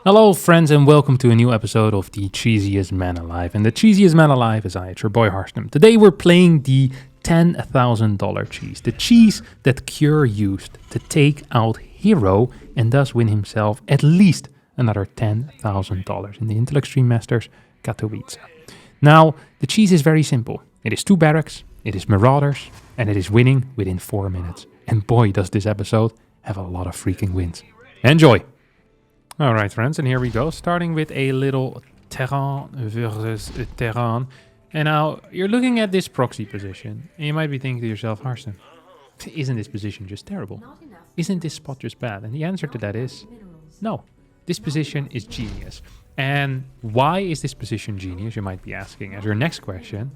Hello friends and welcome to a new episode of the cheesiest man alive. And the cheesiest man alive is I, it's your boy Harstem. Today we're playing the $10,000 cheese. The cheese that Cure used to take out Hero and thus win himself at least another $10,000 in the Intellect Stream Masters Katowice. Now, the cheese is very simple. It is 2 barracks, it is marauders, and it is winning within 4 minutes. And boy does this episode have a lot of freaking wins. Enjoy! Alright friends, and here we go, starting with a little terrain versus terrain. And now, you're looking at this proxy position, and you might be thinking to yourself, Harstem, isn't this position just terrible? Isn't this spot just bad? And the answer to that is, no. This position is genius. And why is this position genius, you might be asking as your next question.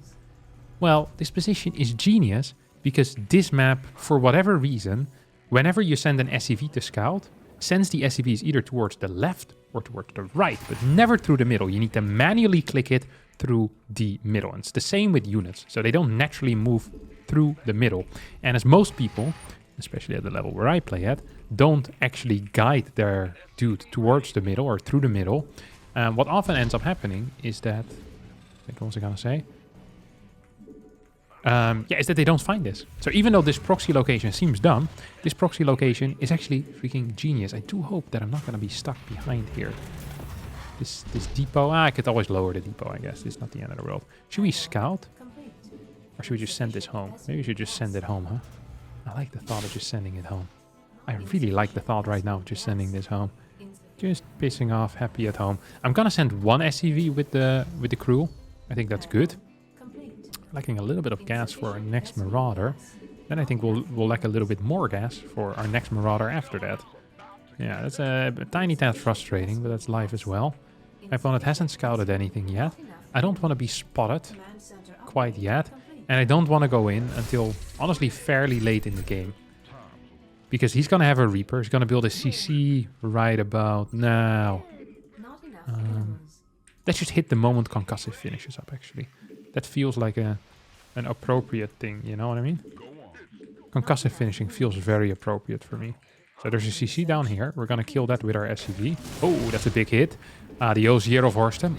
Well, this position is genius because this map, for whatever reason, whenever you send an SCV to scout, sends the SCVs either towards the left or towards the right, but never through the middle. You need to manually click it through the middle. And it's the same with units, so they don't naturally move through the middle. And as most people, especially at the level where I play at, don't actually guide their dude towards the middle or through the middle, what often ends up happening is that, what was I gonna say? Is that they don't find this. So even though this proxy location seems dumb, this proxy location is actually freaking genius. I do hope that I'm not going to be stuck behind here. This depot, I could always lower the depot, I guess. It's not the end of the world. Should we scout? Or should we just send this home? Maybe we should just send it home, huh? I like the thought of just sending it home. I really like the thought right now of just sending this home. Just pissing off, happy at home. I'm going to send one SCV with the crew. I think that's good. Lacking a little bit of gas for our next Marauder. Then I think we'll lack a little bit more gas for our next Marauder after that. Yeah, that's a tiny tad frustrating, but that's life as well. My opponent hasn't scouted anything yet. I don't want to be spotted quite yet. And I don't want to go in until, honestly, fairly late in the game. Because he's going to have a Reaper. He's going to build a CC right about now. Let's just hit the moment Concussive finishes up, actually. That feels like an appropriate thing, you know what I mean? Concussive finishing feels very appropriate for me. So there's a CC down here. We're going to kill that with our SCV. Oh, that's a big hit. Adios, Year of Harstem.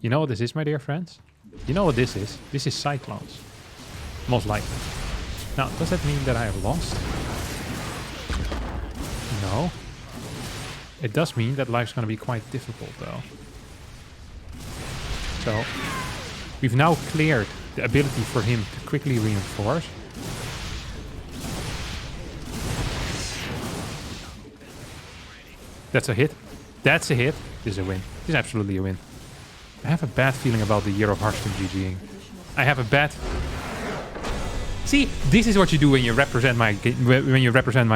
You know what this is, my dear friends? You know what this is? This is Cyclones. Most likely. Now, does that mean that I have lost? No. It does mean that life's going to be quite difficult, though. So, we've now cleared the ability for him to quickly reinforce. That's a hit. That's a hit. This is a win. This is absolutely a win. I have a bad feeling about the Year of Harstem GGing. I have a bad... See, this is what you do when you represent my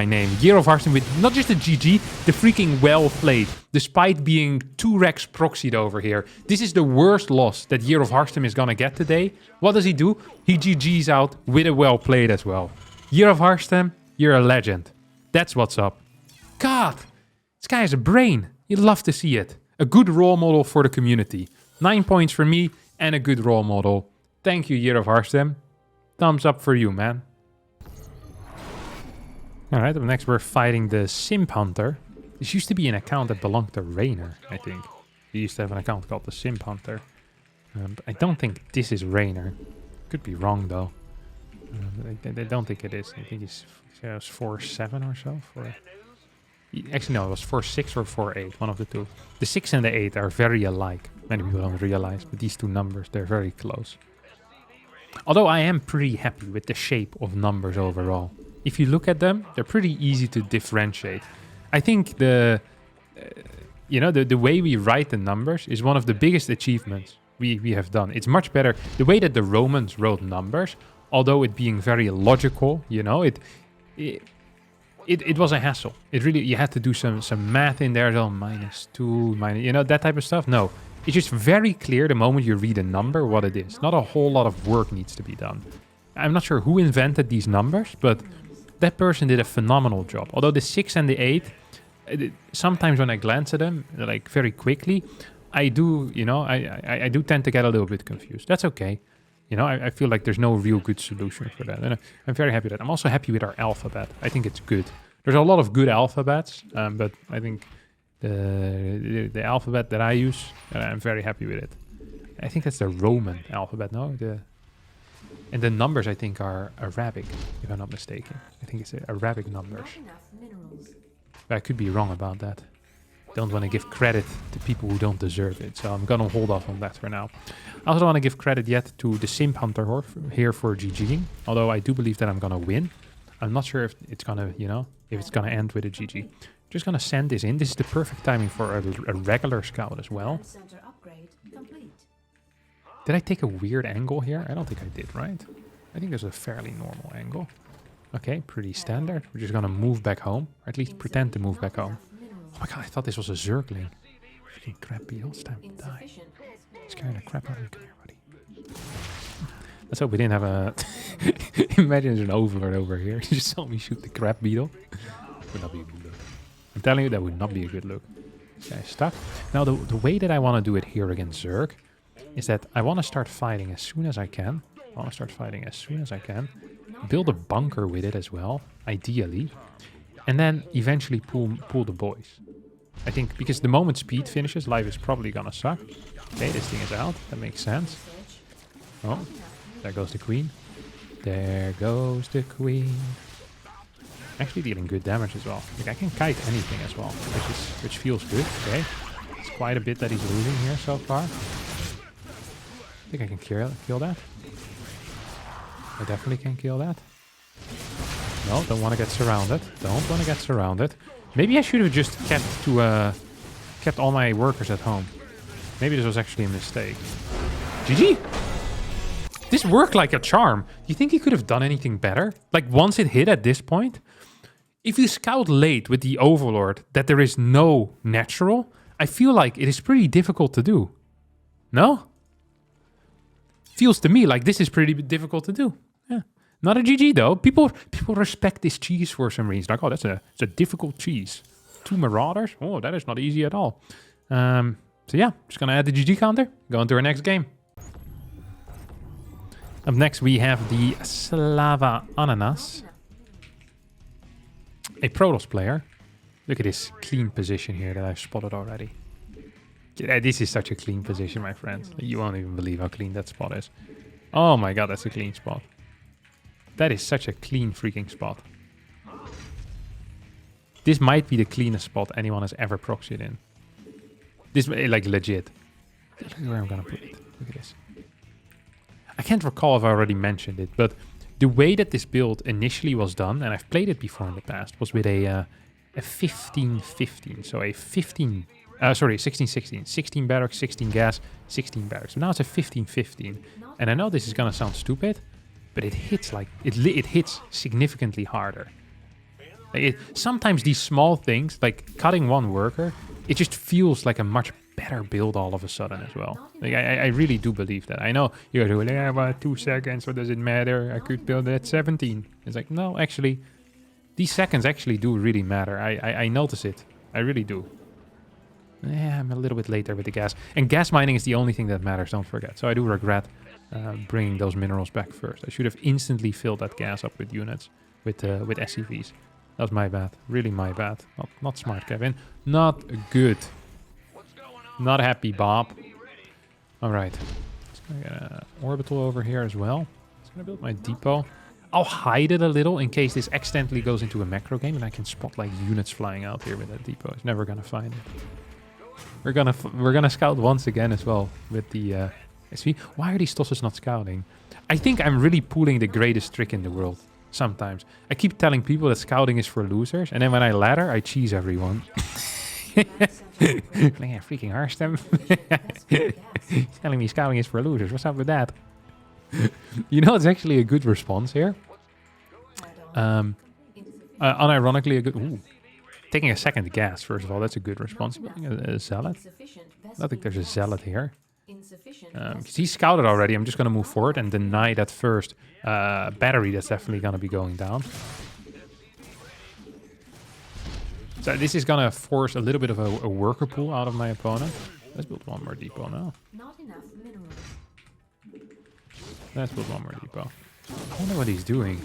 name. Year of Harstem with not just a GG, the freaking well played. Despite being 2 Rex proxied over here. This is the worst loss that Year of Harstem is gonna get today. What does he do? He GG's out with a well played as well. Year of Harstem, you're a legend. That's what's up. God, this guy has a brain. You'd love to see it. A good role model for the community. 9 points for me and a good role model. Thank you, Year of Harstem. Thumbs up for you, man. Alright, up next we're fighting the Simp Hunter. This used to be an account that belonged to Rainer, I think. He used to have an account called the Simp Hunter. But I don't think this is Rainer. Could be wrong, though. I don't think it is. I think he's 4-7 or so. Actually, no, it was 4-6 or 4-8, one of the two. The 6 and the 8 are very alike. Many people don't realize, but these two numbers, they're very close. Although I am pretty happy with the shape of numbers overall. If you look at them, they're pretty easy to differentiate. I think the way we write the numbers is one of the biggest achievements we have done. It's much better. The way that the Romans wrote numbers, although it being very logical, you know, it was a hassle. It really, you had to do some math in there, so -2, minus, you know, that type of stuff. No. It's just very clear the moment you read a number what it is. Not a whole lot of work needs to be done. I'm not sure who invented these numbers, but that person did a phenomenal job. Although the 6 and the 8, sometimes when I glance at them, like very quickly, I do, you know, I do tend to get a little bit confused. That's okay. You know, I feel like there's no real good solution for that. And I'm very happy with that. I'm also happy with our alphabet. I think it's good. There's a lot of good alphabets, but I think the alphabet that I use, and I'm very happy with it. I think that's the Roman alphabet, no? And the numbers, I think, are Arabic, if I'm not mistaken. I think it's Arabic numbers. But I could be wrong about that. Don't want to give credit to people who don't deserve it, so I'm gonna hold off on that for now. I also don't want to give credit yet to the Simp Hunter here for GGing, although I do believe that I'm gonna win. I'm not sure if it's gonna, you know, if it's gonna end with a GG. Just gonna send this in. This is the perfect timing for a regular scout as well. Did I take a weird angle here? I don't think I did, right? I think there's a fairly normal angle. Okay, pretty standard. We're just gonna move back home, or at least pretend to move back home. Oh my god, I thought this was a Zergling. Freaking crap beetle, it's time to die. Scaring the crap out of me. Come here, buddy. Let's hope we didn't have a... Imagine there's an overlord over here. You just saw me shoot the crap beetle. Would not be a good look. I'm telling you, that would not be a good look. This guy's stuck. Now, the way that I want to do it here against Zerg is that I want to start fighting as soon as I can. Build a bunker with it as well, ideally. And then eventually pull the boys. I think because the moment speed finishes, life is probably gonna suck. Okay, this thing is out. That makes sense. Oh, there goes the queen. There goes the queen. Actually dealing good damage as well. Like I can kite anything as well, which feels good. Okay, it's quite a bit that he's losing here so far. I think I can kill that. I definitely can kill that. No, don't want to get surrounded. Don't want to get surrounded. Maybe I should have just kept all my workers at home. Maybe this was actually a mistake. GG! This worked like a charm. Do you think he could have done anything better? Like once it hit at this point? If you scout late with the Overlord that there is no natural, I feel like it is pretty difficult to do. No? Feels to me like this is pretty difficult to do. Yeah. Not a GG though. People respect this cheese for some reason. Like, oh, it's a difficult cheese. 2 Marauders? Oh, that is not easy at all. So yeah, just gonna add the GG counter. Go into our next game. Up next we have the Slava Ananas. A Protoss player. Look at this clean position here that I've spotted already. Yeah, this is such a clean position, my friends. You won't even believe how clean that spot is. Oh my god, that's a clean spot. That is such a clean freaking spot. This might be the cleanest spot anyone has ever proxied in. This, like, legit. Look at where I'm gonna put it. Look at this. I can't recall if I already mentioned it, but the way that this build initially was done, and I've played it before in the past, was with a 15-15. So a 16-16. 16 barracks, 16 gas, 16 barracks. So now it's a 15-15. And I know this is gonna sound stupid, but it hits like it hits significantly harder. Like sometimes these small things, like cutting one worker, it just feels like a much better build all of a sudden as well. Like I really do believe that. I know you're doing, yeah, about 2 seconds, what does it matter? I could build it at 17. It's like, no, actually, these seconds actually do really matter. I notice it. I really do. Yeah, I'm a little bit later with the gas. And gas mining is the only thing that matters, don't forget. So I do regret bringing those minerals back first. I should have instantly filled that gas up with units, with SCVs. That was my bad. Really my bad. Not smart, Kevin. Not good. Not happy, Bob. All right. Just gonna get an orbital over here as well. Just gonna build my depot. I'll hide it a little in case this accidentally goes into a macro game and I can spot like units flying out here with that depot. It's never gonna find it. We're gonna scout once again as well with the SV. Why are these tosses not scouting? I think I'm really pulling the greatest trick in the world. Sometimes I keep telling people that scouting is for losers, and then when I ladder, I cheese everyone. Yeah, freaking Harstem. He's telling me scouting is for losers. What's up with that? You know, it's actually a good response here. Unironically, a good. Ooh. Taking a second gas, first of all, that's a good response. A zealot. I think there's a zealot here. Because he's scouted already, I'm just going to move forward and deny that first battery that's definitely going to be going down. So this is going to force a little bit of a worker pool out of my opponent. Let's build one more depot now. Let's build one more depot. I wonder what he's doing.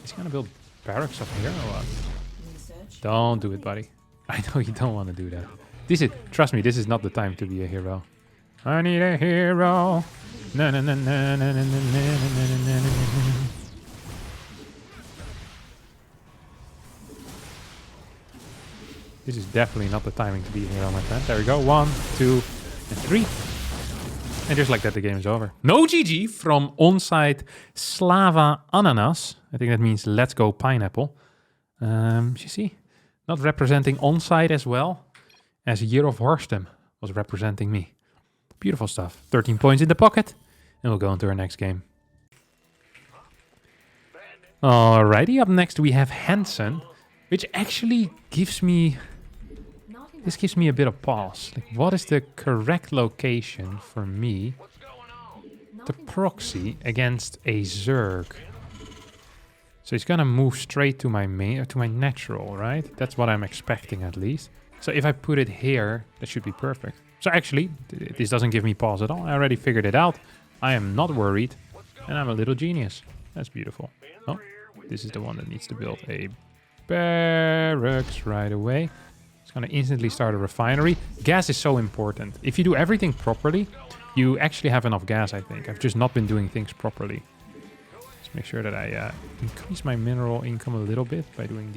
He's going to build barracks up here or what? Don't do it, buddy. I know you don't want to do that. Trust me, this is not the time to be a hero. I need a hero. Na na na na na na na na na. This is definitely not the timing to be a hero, my friend. There we go. 1, 2, and 3. And just like that, the game is over. No GG from onside Slava Ananas. I think that means let's go pineapple. You see, not representing onside as well as Year of Harstem was representing me. Beautiful stuff. 13 points in the pocket. And we'll go into our next game. Alrighty, up next we have Hansen, which actually gives me... This gives me a bit of pause. Like, what is the correct location for me to proxy against a Zerg? So he's gonna move straight to my main, to my natural, right? That's what I'm expecting at least. So if I put it here, that should be perfect. So actually, this doesn't give me pause at all. I already figured it out. I am not worried, and I'm a little genius. That's beautiful. Oh, this is the one that needs to build a barracks right away. It's going to instantly start a refinery. Gas is so important. If you do everything properly, you actually have enough gas, I think. I've just not been doing things properly. Let's make sure that I increase my mineral income a little bit by doing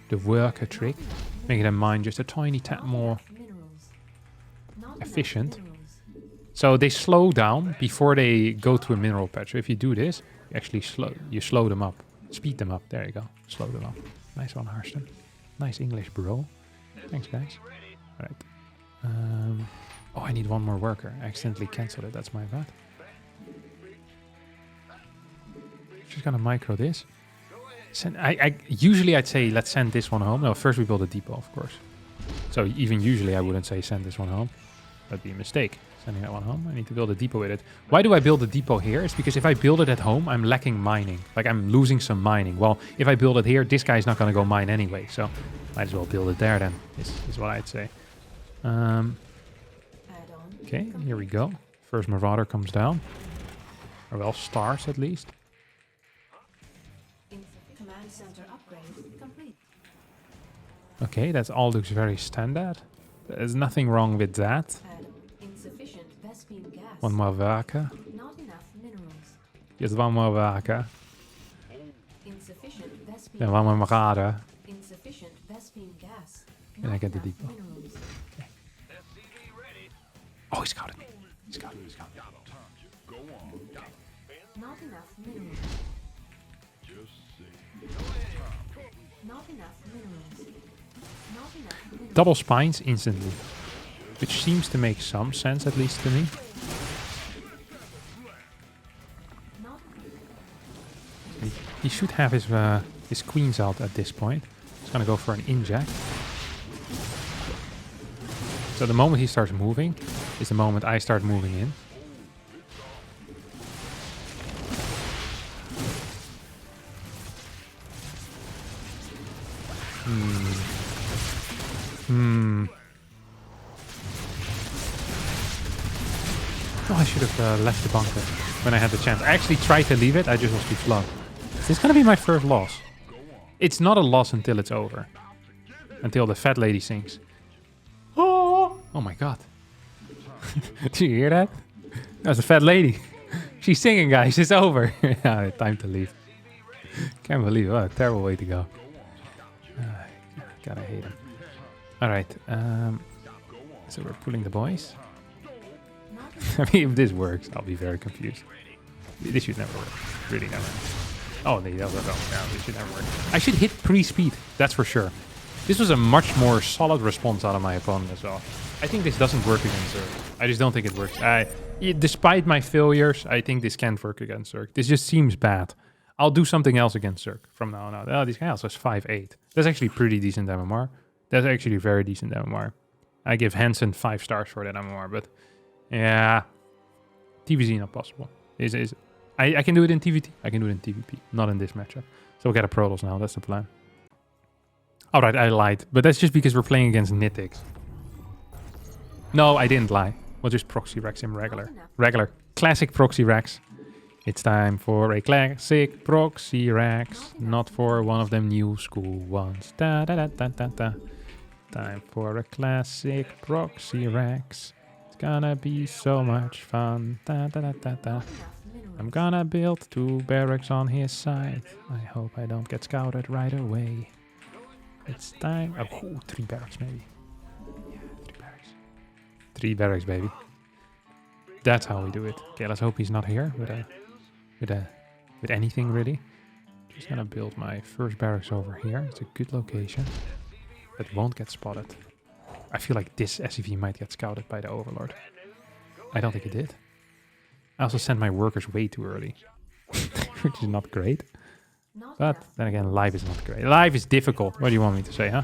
the worker trick. Making the mine just a tiny tad more efficient. So they slow down before they go to a mineral patch. So if you do this, you actually slow them up. Speed them up. There you go. Slow them up. Nice one, Harstem. Nice English, bro. Thanks, guys. All right. Oh, I need one more worker. I accidentally canceled it. That's my bad. Just gonna micro this. Usually I'd say let's send this one home. No, first we build a depot, of course. So even usually I wouldn't say send this one home. That'd be a mistake. Sending that one home. I need to build a depot with it. Why do I build a depot here? It's because if I build it at home, I'm lacking mining. Like I'm losing some mining. Well, if I build it here, this guy's not going to go mine anyway. So might as well build it there then, is what I'd say. Okay, here we go. First Marauder comes down. Or well, stars at least. Command center upgrade complete. Okay, that all looks very standard. There's nothing wrong with that. Insufficient Vespine gas. One more worker. Not enough minerals. Just one more worker. Insufficient Vespine. Then one more Marauder. Insufficient Vespine gas. And I get the depot. Minerals. Okay. Oh, he scouted me. He scouted me. Not enough minerals. Not enough minerals. Not enough minerals. Double spines instantly. Which seems to make some sense, at least to me. He should have his queens out at this point. He's gonna go for an inject. So the moment he starts moving is the moment I start moving in. Oh, I should have left the bunker when I had the chance. I actually tried to leave it, I just was too slow. This is gonna be my first loss. It's not a loss until it's over. Until the fat lady sings. Oh my god. Did you hear that? That's a fat lady. She's singing, guys. It's over. Time to leave. Can't believe it. What a terrible way to go. God, I hate him. Alright. So we're pulling the boys. I mean, if this works, I'll be very confused. This should never work. Really never. Oh, they also don't. No, this should never work. I should hit pre-speed. That's for sure. This was a much more solid response out of my opponent as well. I think this doesn't work against Zerg. I just don't think it works. Despite my failures, I think this can't work against Zerg. This just seems bad. I'll do something else against Zerg from now on out. Oh, this guy also has 5-8. That's actually pretty decent MMR. That's actually very decent MMR. I give Hansen 5 stars for that MMR, but yeah, TVZ not possible. I can do it in TVT. I can do it in TVP, not in this matchup. So we'll get a Protoss now. That's the plan. All right, I lied, but that's just because we're playing against Nitix. No, I didn't lie. We'll just proxy Rex him regular. Regular. Classic proxy Rex. It's time for a classic proxy Rex, not for one of them new school ones. Da da da da da da. Time for a classic proxy Rex. It's gonna be so much fun. Da da da da da. Not enough minerals. I'm gonna build 2 barracks on his side. I hope I don't get scouted right away. It's time. Oh, 3 barracks maybe. Yeah, 3 barracks. 3 barracks, baby. That's how we do it. Okay, let's hope he's not here with anything really. Just gonna build my first barracks over here. It's a good location. But won't get spotted. I feel like this SCV might get scouted by the Overlord. I don't think it did. I also sent my workers way too early. Which is not great. Not But enough. then again, life is not great. Life is difficult. What do you want me to say, huh?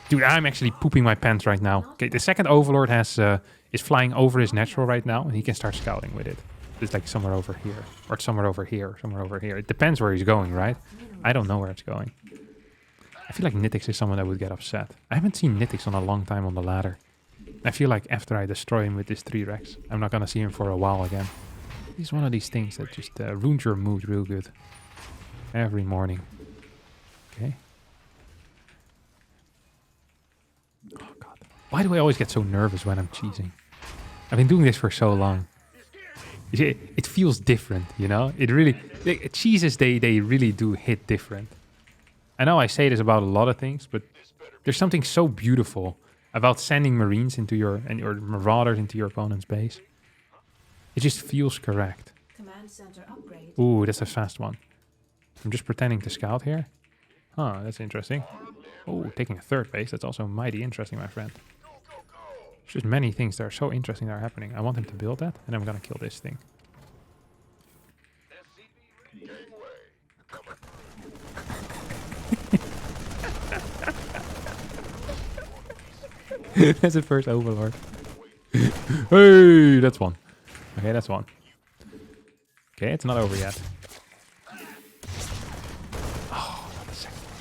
Dude, I'm actually pooping my pants right now. Okay, the second Overlord is flying over his natural right now, and he can start scouting with it. It's like somewhere over here, or somewhere over here, somewhere over here. It depends where he's going, right? I don't know where it's going. I feel like Nitix is someone that would get upset. I haven't seen Nitix on a long time on the ladder. I feel like after I destroy him with this 3 Rex, I'm not gonna see him for a while again. He's one of these things that just ruins your mood real good. Every morning. Okay. Oh god. Why do I always get so nervous when I'm cheesing? I've been doing this for so long. It feels different, you know? It really... cheeses, they really do hit different. I know I say this about a lot of things, but there's something so beautiful about sending Marines into your... or Marauders into your opponent's base. It just feels correct. Command center upgrade. Ooh, that's a fast one. I'm just pretending to scout here. Huh, that's interesting. Oh, taking a 3rd base. That's also mighty interesting, my friend. There's just many things that are so interesting that are happening. I want him to build that, and I'm gonna kill this thing. That's the first Overlord. Hey, that's one. Okay, that's one. Okay, it's not over yet. Oh, not the second one.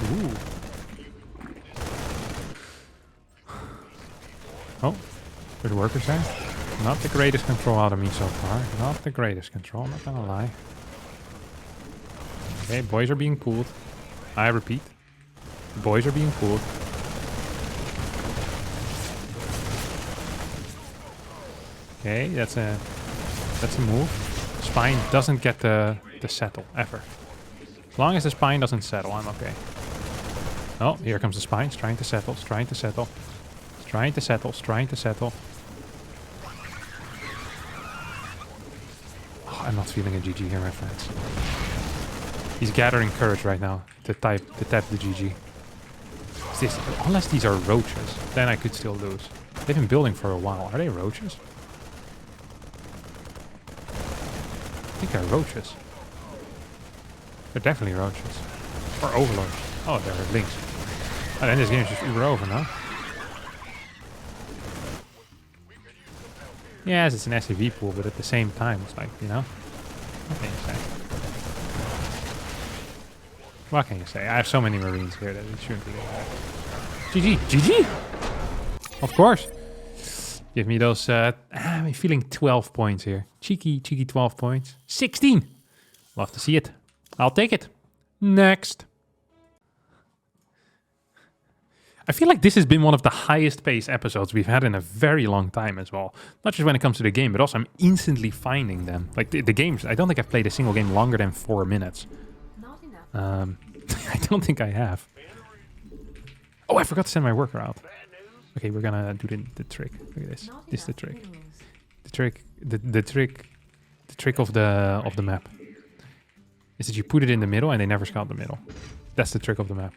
Ooh. Oh, good workers there. Not the greatest control out of me so far. Not the greatest control, not gonna lie. Okay, boys are being pulled. I repeat. Boys are being pulled. Okay, that's a move. Spine doesn't get the settle ever. As long as the spine doesn't settle, I'm okay. Oh, here comes the spine. It's trying to settle. It's trying to settle. It's trying to settle. It's trying to settle. Oh, I'm not feeling a GG here, my friends. He's gathering courage right now to tap the GG. Unless these are roaches, then I could still lose. They've been building for a while. Are they roaches? I think they're roaches. They're definitely roaches. Or overlords. Oh, they're links. Oh, then this game is just uber over now. Yes, it's an SCV pool, but at the same time, it's like, you know? What can you say? What can you say? I have so many Marines here that it shouldn't be that GG! GG! Of course! Give me those, I'm feeling 12 points here. Cheeky 12 points. 16! Love to see it. I'll take it. Next. I feel like this has been one of the highest paced episodes we've had in a very long time as well. Not just when it comes to the game, but also I'm instantly finding them. Like the games, I don't think I've played a single game longer than 4 minutes. Not enough. I don't think I have. Oh, I forgot to send my worker out. Okay, we're gonna do the trick. Look at this. Not This is the enough trick. minerals. The trick of the map is that you put it in the middle and they never scout the middle. That's the trick of the map.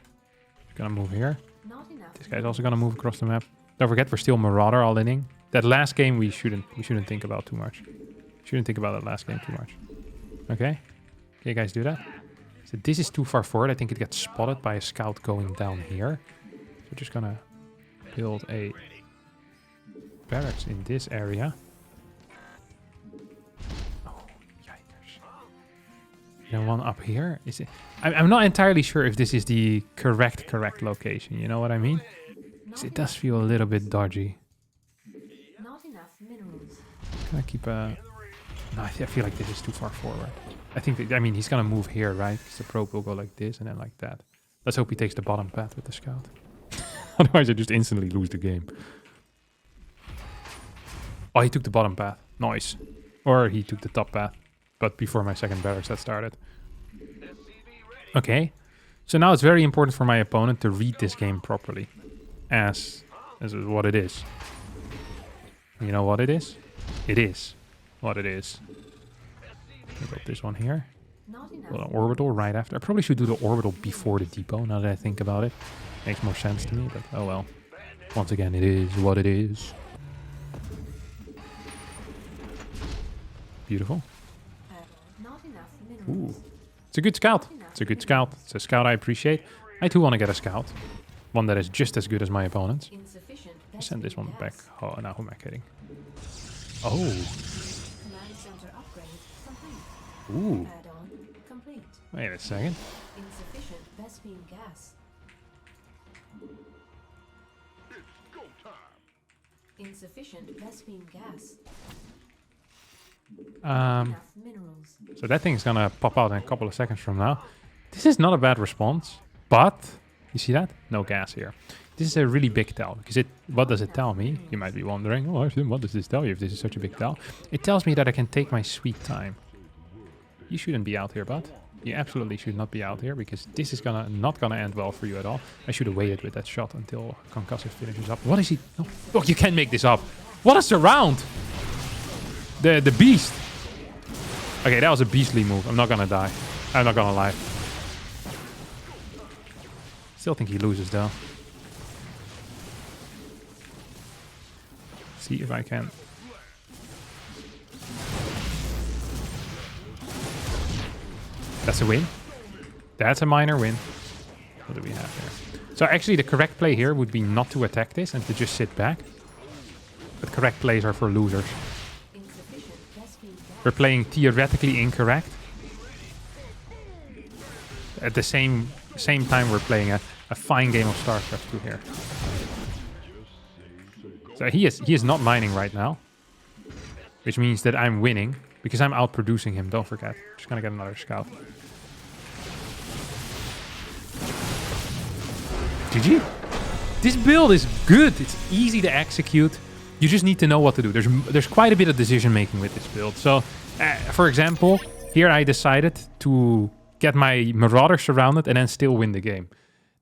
Gonna move here. Not enough. This guy's also gonna move across the map. Don't forget, we're still Marauder all inning. That last game we shouldn't think about too much. Shouldn't think about that last game too much. Okay? Okay, guys, do that. So this is too far forward. I think it gets spotted by a scout going down here. So we're just gonna build a barracks in this area. You know, one up here. Is it? I'm not entirely sure if this is the correct location. You know what I mean? 'Cause it does feel a little bit dodgy. Not enough minerals. Can I keep a... No, I feel like this is too far forward. I think that, I mean, he's gonna move here, right? Because the probe will go like this and then like that. Let's hope he takes the bottom path with the scout. Otherwise I just instantly lose the game. Oh, he took the bottom path. Nice. Or he took the top path. But before my second barracks had started. Okay. So now it's very important for my opponent to read this game properly. As what it is. You know what it is? It is what it is. I got this one here. Not enough. Well, an orbital right after. I probably should do the orbital before the depot, now that I think about it. Makes more sense to me, but oh well. Once again, it is what it is. Beautiful. Not enough minerals. Ooh. It's a good scout. It's a good scout. It's a scout I appreciate. I too want to get a scout. One that is just as good as my opponent's. Insufficient. Send this one back. Oh, now who am I kidding? Oh. Command center upgrade complete. Ooh. Add-on complete. Wait a second. Insufficient Vespine gas. Insufficient Vespine gas. Enough minerals. So that thing's gonna pop out in a couple of seconds from now. This is not a bad response, but you see that? No gas here. This is a really big tell, because what does it tell me? You might be wondering, oh, what does this tell you if this is such a big tell? It tells me that I can take my sweet time. You shouldn't be out here, bud. You absolutely should not be out here, because this is not gonna end well for you at all. I should have waited with that shot until Concussive finishes up. What is he? No. Oh, you can't make this up. What a surround! The beast. Okay, that was a beastly move. I'm not gonna die. I'm not gonna lie. Still think he loses though. See if I can. That's a win. That's a minor win. What do we have here? So actually the correct play here would be not to attack this and to just sit back. But correct plays are for losers. We're playing theoretically incorrect. At the same time we're playing a fine game of StarCraft 2 here. So he is not mining right now. Which means that I'm winning. Because I'm outproducing him, don't forget. Just gonna get another scout. GG. This build is good. It's easy to execute. You just need to know what to do. There's quite a bit of decision making with this build. So, for example, here I decided to get my Marauder surrounded and then still win the game.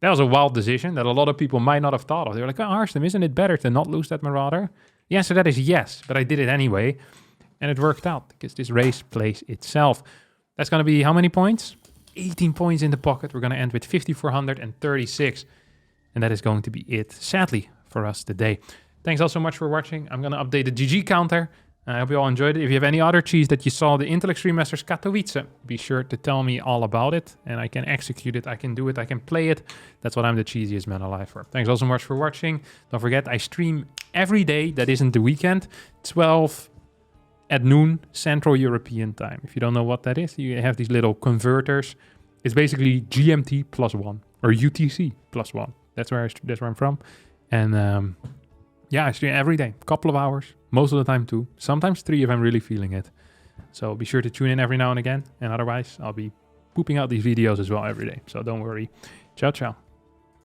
That was a wild decision that a lot of people might not have thought of. They were like, oh, Harstem, isn't it better to not lose that Marauder? The answer to that is yes, but I did it anyway. And it worked out because this race plays itself. That's going to be how many points? 18 points in the pocket. We're going to end with 5,436. And that is going to be it, sadly, for us today. Thanks all so much for watching. I'm going to update the GG counter. I hope you all enjoyed it. If you have any other cheese that you saw, the Intel Extreme Masters Katowice, be sure to tell me all about it. And I can execute it, I can do it, I can play it. That's what I'm the cheesiest man alive for. Thanks all so much for watching. Don't forget, I stream every day. That isn't the weekend. 12 at noon Central European time. If you don't know what that is, you have these little converters. It's basically GMT +1 or UTC +1. That's where I'm from. And yeah, I stream every day, couple of hours, most of the time 2, sometimes 3 if I'm really feeling it. So be sure to tune in every now and again. And otherwise, I'll be pooping out these videos as well every day. So don't worry. Ciao, ciao.